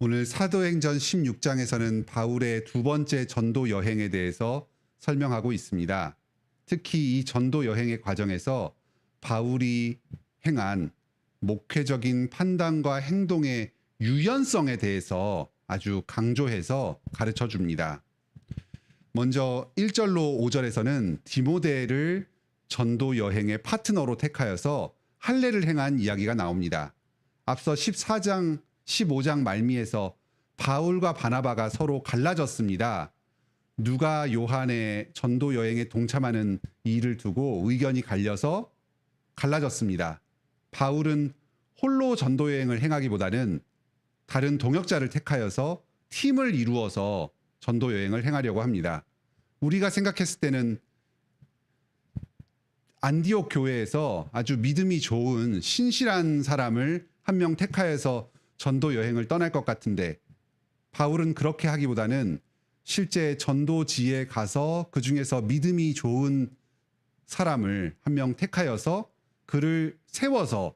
오늘 사도행전 16장에서는 바울의 두 번째 전도 여행에 대해서 설명하고 있습니다. 특히 이 전도 여행의 과정에서 바울이 행한 목회적인 판단과 행동의 유연성에 대해서 아주 강조해서 가르쳐 줍니다. 먼저 1절로 5절에서는 디모데를 전도 여행의 파트너로 택하여서 할례를 행한 이야기가 나옵니다. 앞서 14장, 15장 말미에서 바울과 바나바가 서로 갈라졌습니다. 누가 요한의 전도 여행에 동참하는 일을 두고 의견이 갈려서 갈라졌습니다. 바울은 홀로 전도 여행을 행하기보다는 다른 동역자를 택하여서 팀을 이루어서 전도 여행을 행하려고 합니다. 우리가 생각했을 때는 안디옥 교회에서 아주 믿음이 좋은 신실한 사람을 한 명 택하여서 전도 여행을 떠날 것 같은데, 바울은 그렇게 하기보다는 실제 전도지에 가서 그 중에서 믿음이 좋은 사람을 한 명 택하여서 그를 세워서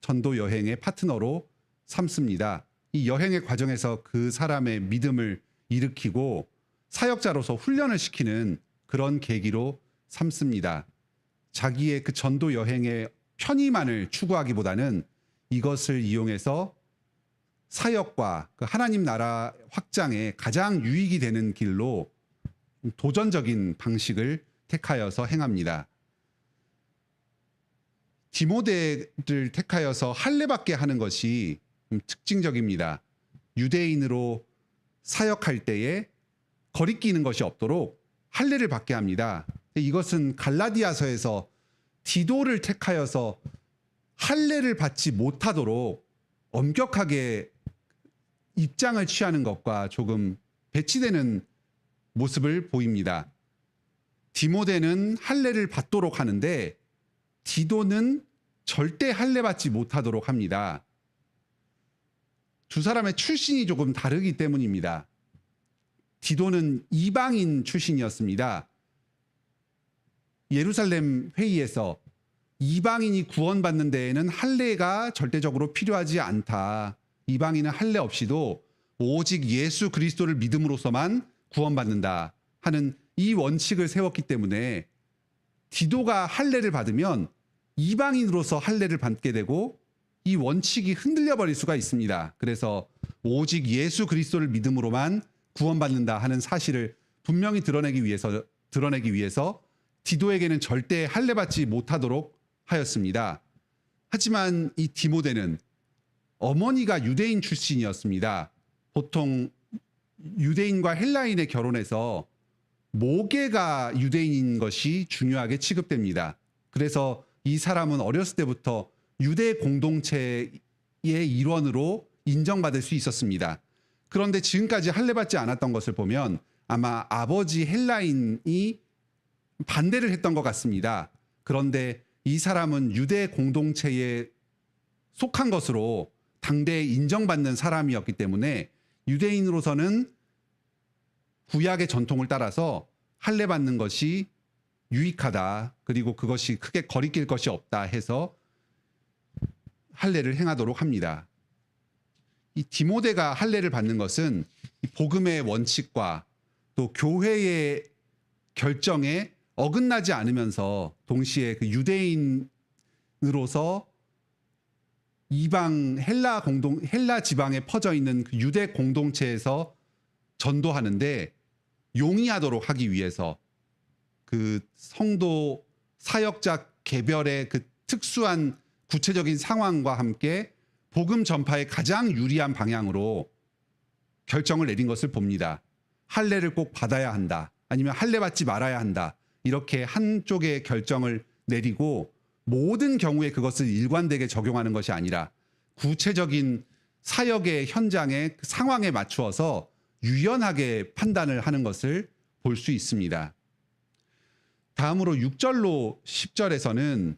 전도 여행의 파트너로 삼습니다. 이 여행의 과정에서 그 사람의 믿음을 일으키고 사역자로서 훈련을 시키는 그런 계기로 삼습니다. 자기의 그 전도 여행의 편의만을 추구하기보다는 이것을 이용해서 사역과 그 하나님 나라 확장에 가장 유익이 되는 길로 도전적인 방식을 택하여서 행합니다. 디모데를 택하여서 할례받게 하는 것이 특징적입니다. 유대인으로 사역할 때에 거리끼는 것이 없도록 할례를 받게 합니다. 이것은 갈라디아서에서 디도를 택하여서 할례를 받지 못하도록 엄격하게 입장을 취하는 것과 조금 배치되는 모습을 보입니다. 디모데는 할례를 받도록 하는데 디도는 절대 할례 받지 못하도록 합니다. 두 사람의 출신이 조금 다르기 때문입니다. 디도는 이방인 출신이었습니다. 예루살렘 회의에서 이방인이 구원받는 데에는 할례가 절대적으로 필요하지 않다. 이방인은 할례 없이도 오직 예수 그리스도를 믿음으로서만 구원받는다 하는 이 원칙을 세웠기 때문에 디도가 할례를 받으면 이방인으로서 할례를 받게 되고 이 원칙이 흔들려 버릴 수가 있습니다. 그래서 오직 예수 그리스도를 믿음으로만 구원받는다 하는 사실을 분명히 드러내기 위해서 디도에게는 절대 할례 받지 못하도록 하였습니다. 하지만 이 디모데는 어머니가 유대인 출신이었습니다. 보통 유대인과 헬라인의 결혼에서 모계가 유대인인 것이 중요하게 취급됩니다. 그래서 이 사람은 어렸을 때부터 유대 공동체의 일원으로 인정받을 수 있었습니다. 그런데 지금까지 할례받지 않았던 것을 보면 아마 아버지 헬라인이 반대를 했던 것 같습니다. 그런데 이 사람은 유대 공동체에 속한 것으로 당대에 인정받는 사람이었기 때문에 유대인으로서는 구약의 전통을 따라서 할례 받는 것이 유익하다. 그리고 그것이 크게 거리낄 것이 없다 해서 할례를 행하도록 합니다. 이 디모데가 할례를 받는 것은 복음의 원칙과 또 교회의 결정에 어긋나지 않으면서 동시에 그 유대인으로서 이방 헬라 지방에 퍼져 있는 그 유대 공동체에서 전도하는데 용이하도록 하기 위해서 그 성도 사역자 개별의 그 특수한 구체적인 상황과 함께 복음 전파에 가장 유리한 방향으로 결정을 내린 것을 봅니다. 할례를 꼭 받아야 한다. 아니면 할례 받지 말아야 한다. 이렇게 한쪽의 결정을 내리고 모든 경우에 그것을 일관되게 적용하는 것이 아니라 구체적인 사역의 현장의 상황에 맞추어서 유연하게 판단을 하는 것을 볼 수 있습니다. 다음으로 6절로 10절에서는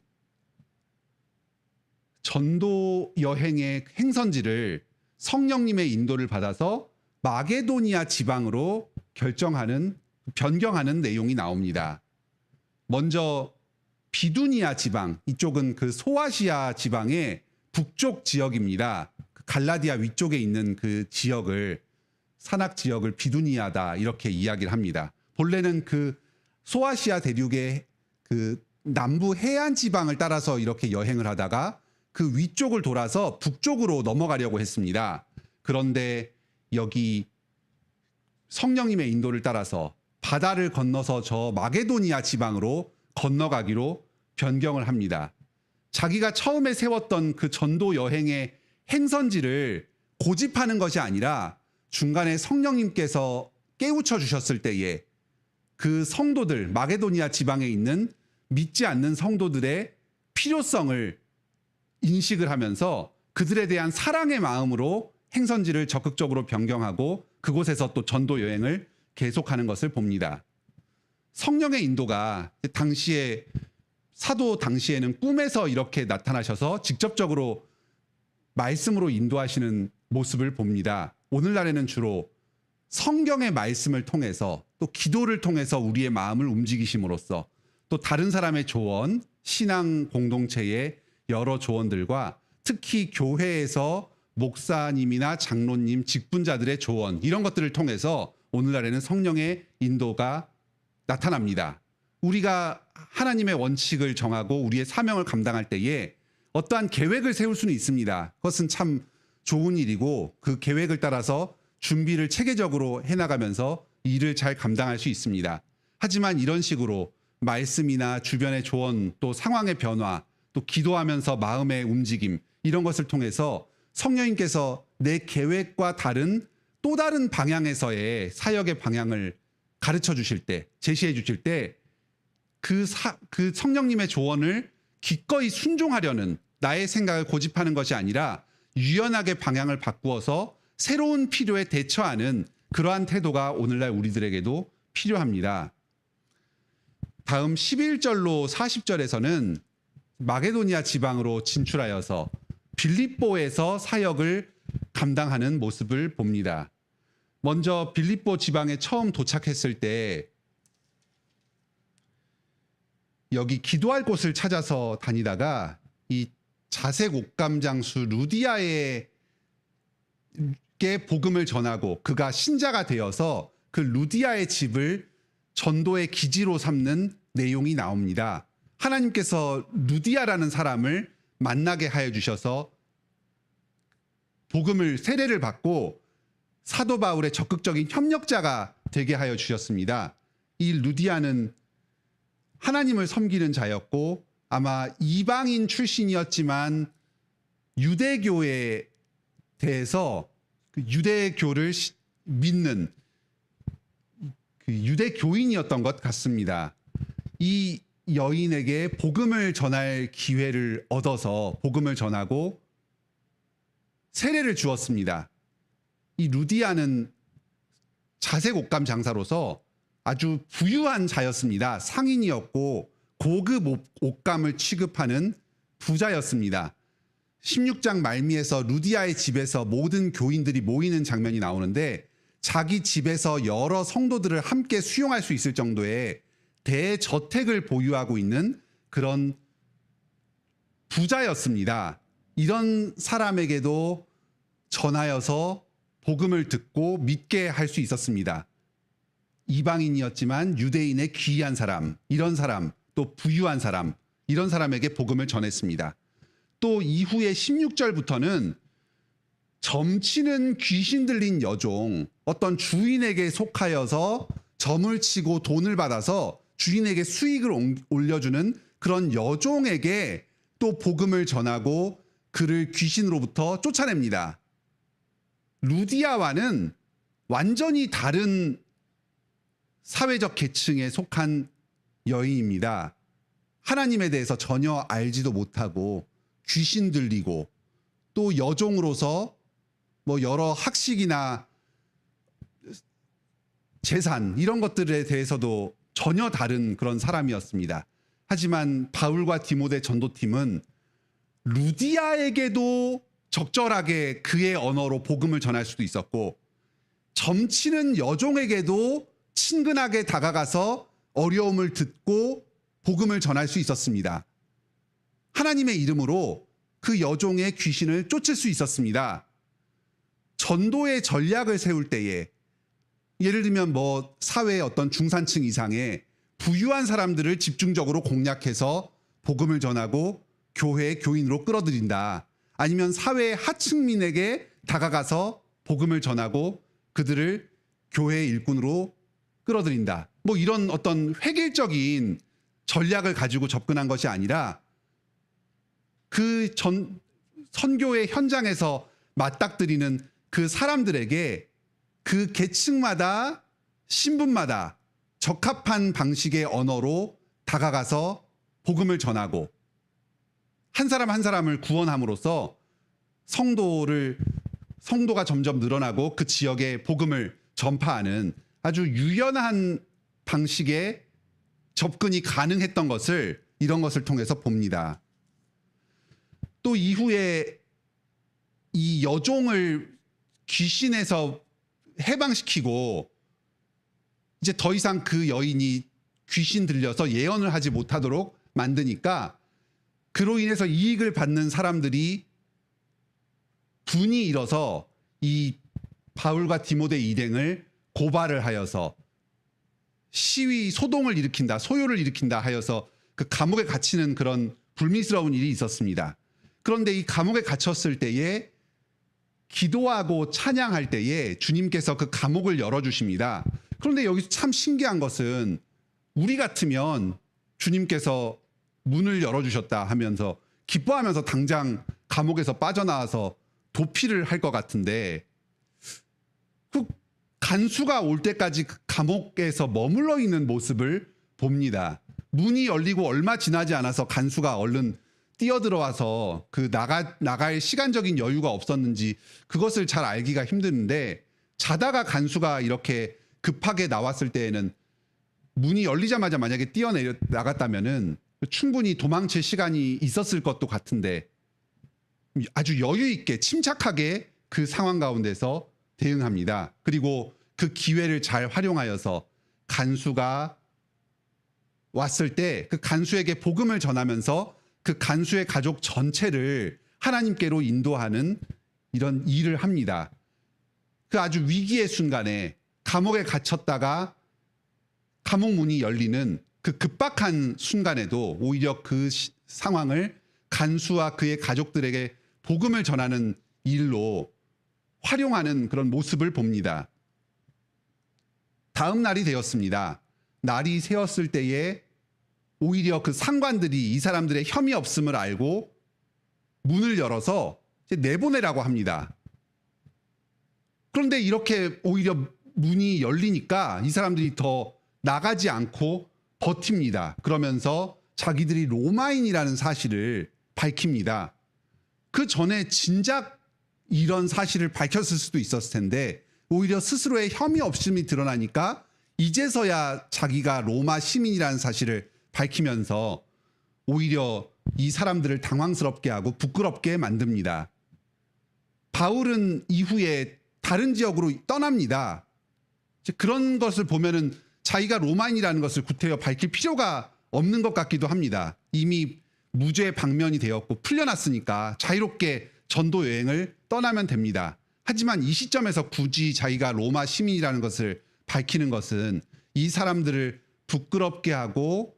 전도 여행의 행선지를 성령님의 인도를 받아서 마게도니아 지방으로 변경하는 내용이 나옵니다. 먼저 비두니아 지방, 이쪽은 그 소아시아 지방의 북쪽 지역입니다. 갈라디아 위쪽에 있는 그 지역을 산악 지역을 비두니아다 이렇게 이야기를 합니다. 본래는 그 소아시아 대륙의 그 남부 해안 지방을 따라서 이렇게 여행을 하다가 그 위쪽을 돌아서 북쪽으로 넘어가려고 했습니다. 그런데 여기 성령님의 인도를 따라서 바다를 건너서 저 마게도니아 지방으로 건너가기로 변경을 합니다. 자기가 처음에 세웠던 그 전도 여행의 행선지를 고집하는 것이 아니라 중간에 성령님께서 깨우쳐 주셨을 때에 그 성도들, 마게도니아 지방에 있는 믿지 않는 성도들의 필요성을 인식을 하면서 그들에 대한 사랑의 마음으로 행선지를 적극적으로 변경하고 그곳에서 또 전도 여행을 계속하는 것을 봅니다. 성령의 인도가 당시에 사도 당시에는 꿈에서 이렇게 나타나셔서 직접적으로 말씀으로 인도하시는 모습을 봅니다. 오늘날에는 주로 성경의 말씀을 통해서 또 기도를 통해서 우리의 마음을 움직이심으로써 또 다른 사람의 조언, 신앙 공동체의 여러 조언들과 특히 교회에서 목사님이나 장로님, 직분자들의 조언 이런 것들을 통해서 오늘날에는 성령의 인도가 나타납니다. 우리가 하나님의 원칙을 정하고 우리의 사명을 감당할 때에 어떠한 계획을 세울 수는 있습니다. 그것은 참 좋은 일이고 그 계획을 따라서 준비를 체계적으로 해나가면서 일을 잘 감당할 수 있습니다. 하지만 이런 식으로 말씀이나 주변의 조언 또 상황의 변화 또 기도하면서 마음의 움직임 이런 것을 통해서 성령님께서 내 계획과 다른 또 다른 방향에서의 사역의 방향을 가르쳐 주실 때 제시해 주실 때 그 성령님의 조언을 기꺼이 순종하려는 나의 생각을 고집하는 것이 아니라 유연하게 방향을 바꾸어서 새로운 필요에 대처하는 그러한 태도가 오늘날 우리들에게도 필요합니다. 다음 11절로 40절에서는 마게도니아 지방으로 진출하여서 빌립보에서 사역을 감당하는 모습을 봅니다. 먼저 빌립보 지방에 처음 도착했을 때 여기 기도할 곳을 찾아서 다니다가 이 자색 옷감 장수 루디아에게 복음을 전하고 그가 신자가 되어서 그 루디아의 집을 전도의 기지로 삼는 내용이 나옵니다. 하나님께서 루디아라는 사람을 만나게 하여 주셔서 복음을 세례를 받고 사도 바울의 적극적인 협력자가 되게 하여 주셨습니다. 이 루디아는 하나님을 섬기는 자였고 아마 이방인 출신이었지만 유대교에 대해서 그 유대교를 믿는 그 유대교인이었던 것 같습니다. 이 여인에게 복음을 전할 기회를 얻어서 복음을 전하고 세례를 주었습니다. 이 루디아는 자색 옷감 장사로서 아주 부유한 자였습니다. 상인이었고 고급 옷감을 취급하는 부자였습니다. 16장 말미에서 루디아의 집에서 모든 교인들이 모이는 장면이 나오는데 자기 집에서 여러 성도들을 함께 수용할 수 있을 정도의 대저택을 보유하고 있는 그런 부자였습니다. 이런 사람에게도 전하여서 복음을 듣고 믿게 할 수 있었습니다. 이방인이었지만 유대인의 귀한 사람, 이런 사람, 또 부유한 사람, 이런 사람에게 복음을 전했습니다. 또 이후에 16절부터는 점치는 귀신 들린 여종, 어떤 주인에게 속하여서 점을 치고 돈을 받아서 주인에게 수익을 올려주는 그런 여종에게 또 복음을 전하고 그를 귀신으로부터 쫓아냅니다. 루디아와는 완전히 다른 사회적 계층에 속한 여인입니다. 하나님에 대해서 전혀 알지도 못하고 귀신 들리고 또 여종으로서 뭐 여러 학식이나 재산 이런 것들에 대해서도 전혀 다른 그런 사람이었습니다. 하지만 바울과 디모데 전도팀은 루디아에게도 적절하게 그의 언어로 복음을 전할 수도 있었고 점치는 여종에게도 친근하게 다가가서 어려움을 듣고 복음을 전할 수 있었습니다. 하나님의 이름으로 그 여종의 귀신을 쫓을 수 있었습니다. 전도의 전략을 세울 때에 예를 들면 뭐 사회의 어떤 중산층 이상의 부유한 사람들을 집중적으로 공략해서 복음을 전하고 교회의 교인으로 끌어들인다. 아니면 사회의 하층민에게 다가가서 복음을 전하고 그들을 교회의 일꾼으로 끌어들인다. 뭐 이런 어떤 획일적인 전략을 가지고 접근한 것이 아니라 그 선교의 현장에서 맞닥뜨리는 그 사람들에게 그 계층마다 신분마다 적합한 방식의 언어로 다가가서 복음을 전하고 한 사람 한 사람을 구원함으로써 성도가 점점 늘어나고 그 지역에 복음을 전파하는 아주 유연한 방식의 접근이 가능했던 것을 이런 것을 통해서 봅니다. 또 이후에 이 여종을 귀신에서 해방시키고 이제 더 이상 그 여인이 귀신 들려서 예언을 하지 못하도록 만드니까 그로 인해서 이익을 받는 사람들이 분이 일어서 이 바울과 디모데 일행을 고발을 하여서 시위 소동을 일으킨다, 소요를 일으킨다 하여서 그 감옥에 갇히는 그런 불미스러운 일이 있었습니다. 그런데 이 감옥에 갇혔을 때에 기도하고 찬양할 때에 주님께서 그 감옥을 열어주십니다. 그런데 여기서 참 신기한 것은 우리 같으면 주님께서 문을 열어주셨다 하면서 기뻐하면서 당장 감옥에서 빠져나와서 도피를 할 것 같은데 그 간수가 올 때까지 그 감옥에서 머물러 있는 모습을 봅니다. 문이 열리고 얼마 지나지 않아서 간수가 얼른 뛰어들어와서 그 나갈 시간적인 여유가 없었는지 그것을 잘 알기가 힘드는데 자다가 간수가 이렇게 급하게 나왔을 때에는 문이 열리자마자 만약에 나갔다면은 충분히 도망칠 시간이 있었을 것도 같은데 아주 여유 있게 침착하게 그 상황 가운데서 대응합니다. 그리고 그 기회를 잘 활용하여서 간수가 왔을 때 그 간수에게 복음을 전하면서 그 간수의 가족 전체를 하나님께로 인도하는 이런 일을 합니다. 그 아주 위기의 순간에 감옥에 갇혔다가 감옥 문이 열리는 그 급박한 순간에도 오히려 그 상황을 간수와 그의 가족들에게 복음을 전하는 일로 활용하는 그런 모습을 봅니다. 다음 날이 되었습니다. 날이 새었을 때에 오히려 그 상관들이 이 사람들의 혐의 없음을 알고 문을 열어서 이제 내보내라고 합니다. 그런데 이렇게 오히려 문이 열리니까 이 사람들이 더 나가지 않고 버팁니다. 그러면서 자기들이 로마인이라는 사실을 밝힙니다. 그 전에 진작 이런 사실을 밝혔을 수도 있었을 텐데 오히려 스스로의 혐의 없음이 드러나니까 이제서야 자기가 로마 시민이라는 사실을 밝히면서 오히려 이 사람들을 당황스럽게 하고 부끄럽게 만듭니다. 바울은 이후에 다른 지역으로 떠납니다. 그런 것을 보면은 자기가 로마인이라는 것을 구태여 밝힐 필요가 없는 것 같기도 합니다. 이미 무죄 방면이 되었고 풀려났으니까 자유롭게 전도 여행을 떠나면 됩니다. 하지만 이 시점에서 굳이 자기가 로마 시민이라는 것을 밝히는 것은 이 사람들을 부끄럽게 하고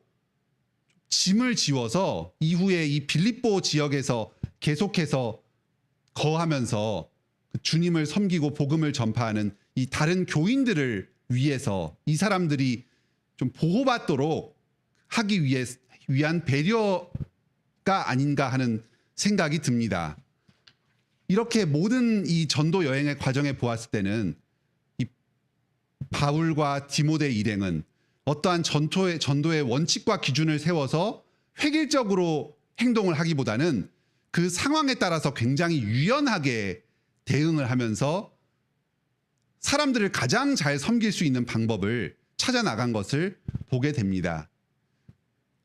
짐을 지워서 이후에 이 빌립보 지역에서 계속해서 거하면서 주님을 섬기고 복음을 전파하는 이 다른 교인들을 위해서 이 사람들이 좀 보호받도록 하기 위한 배려가 아닌가 하는 생각이 듭니다. 이렇게 모든 이 전도 여행의 과정에 보았을 때는 이 바울과 디모데 일행은 어떠한 전도의 원칙과 기준을 세워서 획일적으로 행동을 하기보다는 그 상황에 따라서 굉장히 유연하게 대응을 하면서 사람들을 가장 잘 섬길 수 있는 방법을 찾아 나간 것을 보게 됩니다.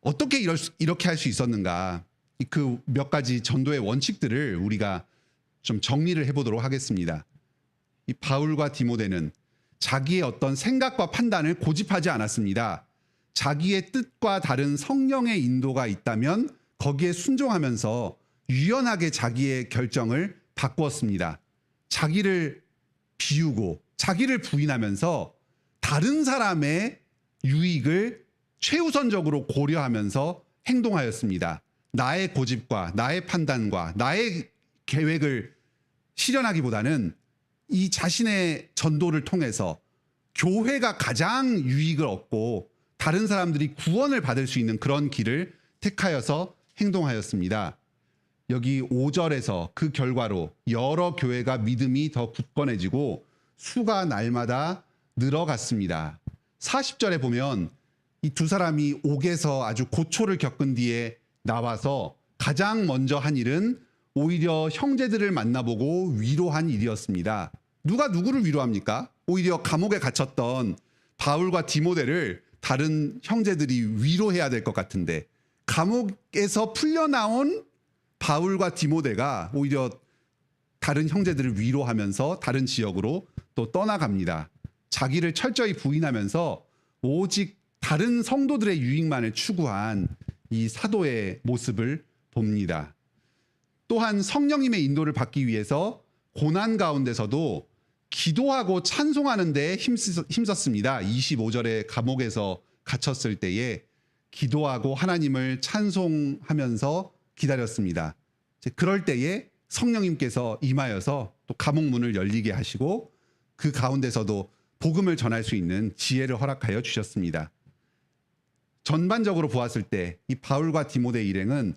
어떻게 이렇게 할 수 있었는가? 그 몇 가지 전도의 원칙들을 우리가 좀 정리를 해보도록 하겠습니다. 이 바울과 디모데는 자기의 어떤 생각과 판단을 고집하지 않았습니다. 자기의 뜻과 다른 성령의 인도가 있다면 거기에 순종하면서 유연하게 자기의 결정을 바꾸었습니다. 자기를 비우고 자기를 부인하면서 다른 사람의 유익을 최우선적으로 고려하면서 행동하였습니다. 나의 고집과 나의 판단과 나의 계획을 실현하기보다는 이 자신의 전도를 통해서 교회가 가장 유익을 얻고 다른 사람들이 구원을 받을 수 있는 그런 길을 택하여서 행동하였습니다. 여기 5절에서 그 결과로 여러 교회가 믿음이 더 굳건해지고 수가 날마다 늘어갔습니다. 40절에 보면 이 두 사람이 옥에서 아주 고초를 겪은 뒤에 나와서 가장 먼저 한 일은 오히려 형제들을 만나보고 위로한 일이었습니다. 누가 누구를 위로합니까? 오히려 감옥에 갇혔던 바울과 디모데를 다른 형제들이 위로해야 될 것 같은데 감옥에서 풀려나온 바울과 디모데가 오히려 다른 형제들을 위로하면서 다른 지역으로 또 떠나갑니다. 자기를 철저히 부인하면서 오직 다른 성도들의 유익만을 추구한 이 사도의 모습을 봅니다. 또한 성령님의 인도를 받기 위해서 고난 가운데서도 기도하고 찬송하는 데 힘썼습니다. 25절에 감옥에서 갇혔을 때에 기도하고 하나님을 찬송하면서 기다렸습니다. 그럴 때에 성령님께서 임하여서 또 감옥 문을 열리게 하시고 그 가운데서도 복음을 전할 수 있는 지혜를 허락하여 주셨습니다. 전반적으로 보았을 때 이 바울과 디모데의 일행은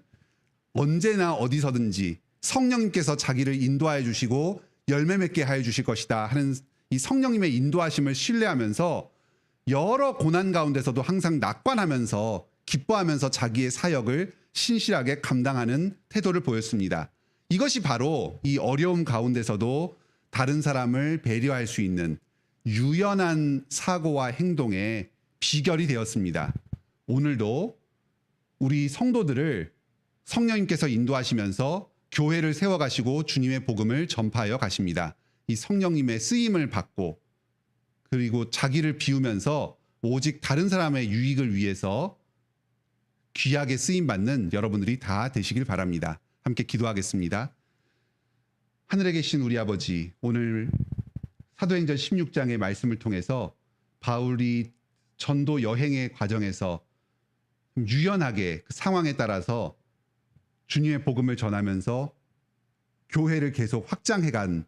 언제나 어디서든지 성령님께서 자기를 인도하여 주시고 열매 맺게 하여 주실 것이다 하는 이 성령님의 인도하심을 신뢰하면서 여러 고난 가운데서도 항상 낙관하면서 기뻐하면서 자기의 사역을 신실하게 감당하는 태도를 보였습니다. 이것이 바로 이 어려움 가운데서도 다른 사람을 배려할 수 있는 유연한 사고와 행동의 비결이 되었습니다. 오늘도 우리 성도들을 성령님께서 인도하시면서 교회를 세워가시고 주님의 복음을 전파하여 가십니다. 이 성령님의 쓰임을 받고 그리고 자기를 비우면서 오직 다른 사람의 유익을 위해서 귀하게 쓰임받는 여러분들이 다 되시길 바랍니다. 함께 기도하겠습니다. 하늘에 계신 우리 아버지, 오늘 사도행전 16장의 말씀을 통해서 바울이 전도 여행의 과정에서 유연하게 그 상황에 따라서 주님의 복음을 전하면서 교회를 계속 확장해간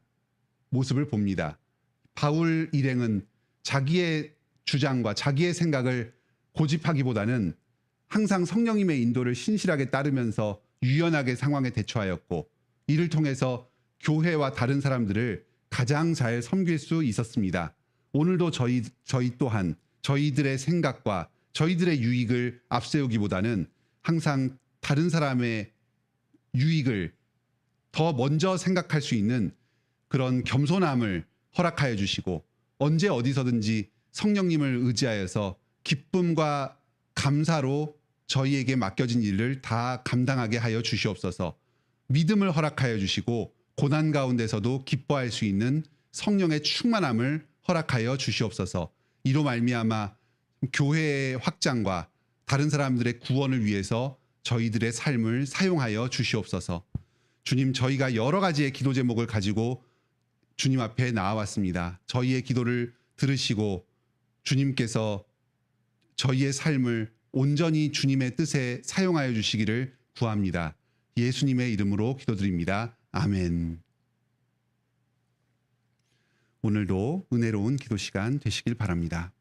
모습을 봅니다. 바울 일행은 자기의 주장과 자기의 생각을 고집하기보다는 항상 성령님의 인도를 신실하게 따르면서 유연하게 상황에 대처하였고 이를 통해서 교회와 다른 사람들을 가장 잘 섬길 수 있었습니다. 오늘도 저희 또한 저희들의 생각과 저희들의 유익을 앞세우기보다는 항상 다른 사람의 유익을 더 먼저 생각할 수 있는 그런 겸손함을 허락하여 주시고 언제 어디서든지 성령님을 의지하여서 기쁨과 감사로 저희에게 맡겨진 일을 다 감당하게 하여 주시옵소서. 믿음을 허락하여 주시고 고난 가운데서도 기뻐할 수 있는 성령의 충만함을 허락하여 주시옵소서. 이로 말미암아 교회의 확장과 다른 사람들의 구원을 위해서 저희들의 삶을 사용하여 주시옵소서. 주님, 저희가 여러 가지의 기도 제목을 가지고 주님 앞에 나아왔습니다. 저희의 기도를 들으시고 주님께서 저희의 삶을 온전히 주님의 뜻에 사용하여 주시기를 구합니다. 예수님의 이름으로 기도드립니다. 아멘. 오늘도 은혜로운 기도 시간 되시길 바랍니다.